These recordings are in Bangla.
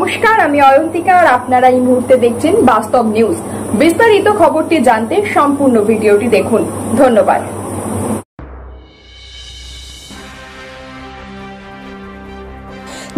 নমস্কার, আমি অয়ন্তিকা আর আপনারা এই মুহূর্তে দেখছেন বাস্তব নিউজ। বিস্তারিত খবরটি জানতে সম্পূর্ণ ভিডিওটি দেখুন। ধন্যবাদ।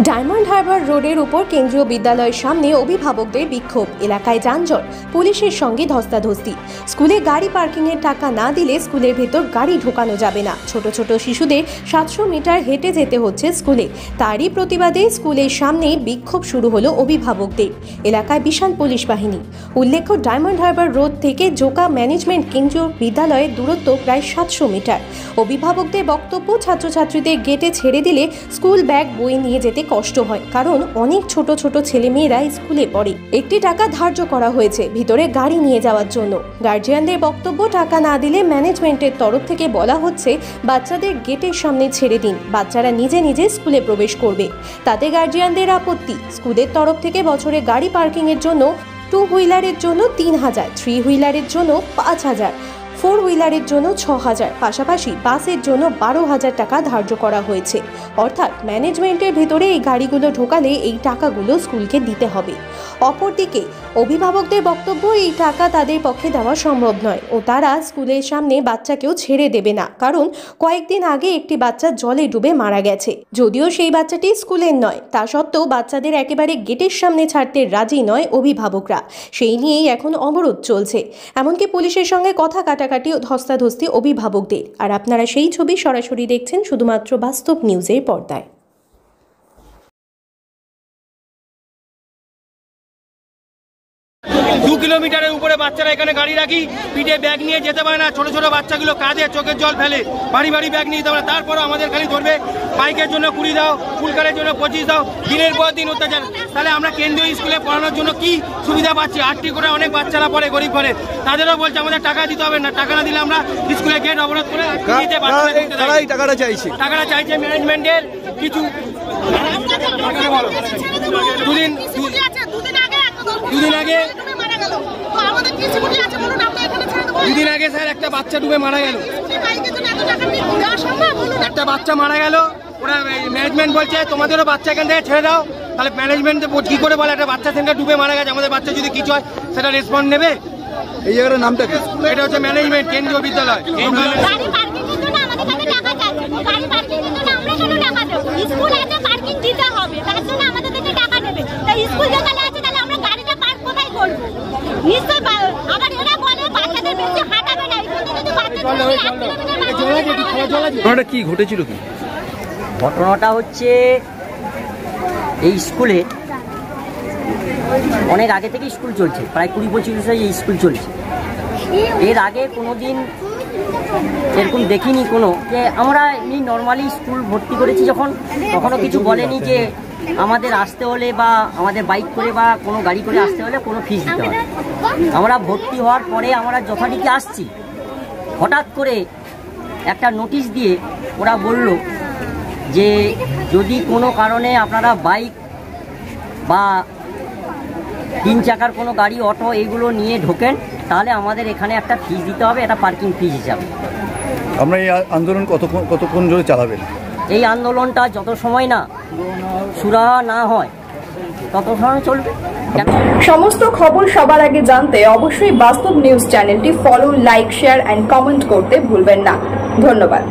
ডায়মন্ড হারবার রোডের উপর কেন্দ্রীয় বিদ্যালয়ের সামনে অভিভাবকদের বিক্ষোভ, এলাকায় যানজট, পুলিশের সঙ্গে ধস্তাধস্তি। স্কুলে গাড়ি পার্কিংয়ের টাকা না দিলে স্কুলের ভেতর গাড়ি ঢোকানো যাবে না। ছোট ছোট শিশুদের 700 মিটার হেঁটে যেতে হচ্ছে স্কুলে। তারই প্রতিবাদে স্কুলের সামনে বিক্ষোভ শুরু হলো অভিভাবকদের। এলাকায় বিশাল পুলিশ বাহিনী। উল্লেখ্য, ডায়মন্ড হারবার রোড থেকে জোকা ম্যানেজমেন্ট কেন্দ্রীয় বিদ্যালয়ের দূরত্ব প্রায় 700 মিটার। অভিভাবকদের বক্তব্য, ছাত্রছাত্রীদের গেটে ছেড়ে দিলে স্কুল ব্যাগ বই নিয়ে যেতে কষ্ট হয়, কারণ অনেক ছোট ছোট ছেলেমেয়েরা স্কুলে পড়ে। একটি টাকা ধার্য করা হয়েছে ভিতরে গাড়ি নিয়ে যাওয়ার জন্য। গার্জিয়ানদের বক্তব্য, টাকা না দিলে ম্যানেজমেন্টের তরফ থেকে বলা হচ্ছে বাচ্চাদের গেটের সামনে ছেড়ে দিন, বাচ্চারা নিজে নিজে স্কুলে প্রবেশ করবে। তাতে গার্জিয়ানদের আপত্তি। স্কুলের তরফ থেকে বছরে গাড়ি পার্কিংয়ের জন্য 2 হুইলারের জন্য 3000, 3 হুইলারের জন্য 5000, 4 হুইলারের জন্য 6000, পাশাপাশি বাসের জন্য 12,000 টাকা ধার্য করা হয়েছে। অর্থাৎ ম্যানেজমেন্টের ভেতরে এই গাড়িগুলো ঢোকালে এই টাকাগুলো স্কুলকে দিতে হবে। অপরদিকে অভিভাবকদের বক্তব্য, এই টাকা তাদের পক্ষে দেওয়া সম্ভব নয় ও তারা স্কুলের সামনে বাচ্চাকেও ছেড়ে দেবে না, কারণ কয়েকদিন আগে একটি বাচ্চা জলে ডুবে মারা গেছে। যদিও সেই বাচ্চাটি স্কুলের নয়, তা সত্ত্বেও বাচ্চাদের একেবারে গেটের সামনে ছাড়তে রাজি নয় অভিভাবকরা। সেই নিয়েই এখন অবরোধ চলছে। এমনকি পুলিশের সঙ্গে কথা কাটাকাটি ও ধস্তাধস্তি অভিভাবকদের। আর আপনারা সেই ছবি সরাসরি দেখছেন শুধুমাত্র বাস্তব নিউজের পর্দায়। 2 কিলোমিটারের উপরে বাচ্চারা এখানে গাড়ি রাখি, পিঠে ব্যাগ নিয়ে যেতে পারে না। ছোট ছোট বাচ্চাগুলো কাঁদে, চোখের জল ফেলে, বাড়ি বাড়ি ব্যাগ নিয়ে যেতে পারে। তারপরও আমাদের খালি ধরবে, বাইকের জন্য 20 দাও, ফুলকারের জন্য 25 দাও, দিনের পর দিন অত্যাচার। তাহলে আমরা কেন্দ্রীয় স্কুলে পড়ানোর জন্য কি সুবিধা পাচ্ছি? 8টি করে অনেক বাচ্চারা পড়ে, গরিব ঘরে, তাদেরও বলছে আমাদের টাকা দিতে হবে না। টাকা না দিলে আমরা স্কুলে গেট অবরোধ করে টাকাটা চাইছে ম্যানেজমেন্টের কিছু। দুদিন আগে স্যার একটা বাচ্চা ডুবে মারা গেল, একটা বাচ্চা মারা গেল। ওরা ম্যানেজমেন্ট বলছে তোমাদেরও বাচ্চা এখান থেকে ছেড়ে দাও। তাহলে ম্যানেজমেন্ট কি করে বলে একটা বাচ্চা সেখানে ডুবে মারা গেছে, আমাদের বাচ্চা যদি কিছু হয় সেটা রেসপন্স নেবে? এই জায়গাটার নামটা কি? এটা হচ্ছে ম্যানেজমেন্ট কেন্দ্রীয় বিদ্যালয়। কি ঘটেছিল? কি ঘটনাটা হচ্ছে, এই স্কুলে অনেক আগে থেকে স্কুল চলছে, প্রায় 20-25 বছর এই স্কুল চলছে। এর আগে কোনোদিন এরকম দেখিনি কোনো, যে আমরা এমনি নর্মালি স্কুল ভর্তি করেছি যখন, তখনও কিছু বলেনি যে আমাদের আসতে হলে বা আমাদের বাইক করে বা কোনো গাড়ি করে আসতে হলে কোনো ফিস দিতে হবে। আমরা ভর্তি হওয়ার পরে আমরা যথারীতি আসছি, হঠাৎ করে একটা নোটিশ দিয়ে ওরা বলল যে যদি কোনো কারণে আপনারা বাইক বা 3 চাকার কোনো গাড়ি, অটো এইগুলো নিয়ে ঢোকেন, তাহলে আমাদের এখানে একটা ফিস দিতে হবে, এটা পার্কিং ফিস হিসাবে। আমরা এই আন্দোলন কতক্ষণ ধরে চালাবেন? এই আন্দোলনটা যত সময় না সুরাহা না হয় তত সময় চলবে। সমস্ত খবর সবার আগে জানতে অবশ্যই বাস্তব নিউজ চ্যানেলটি follow, like, share and comment করতে ভুলবেন না। ধন্যবাদ।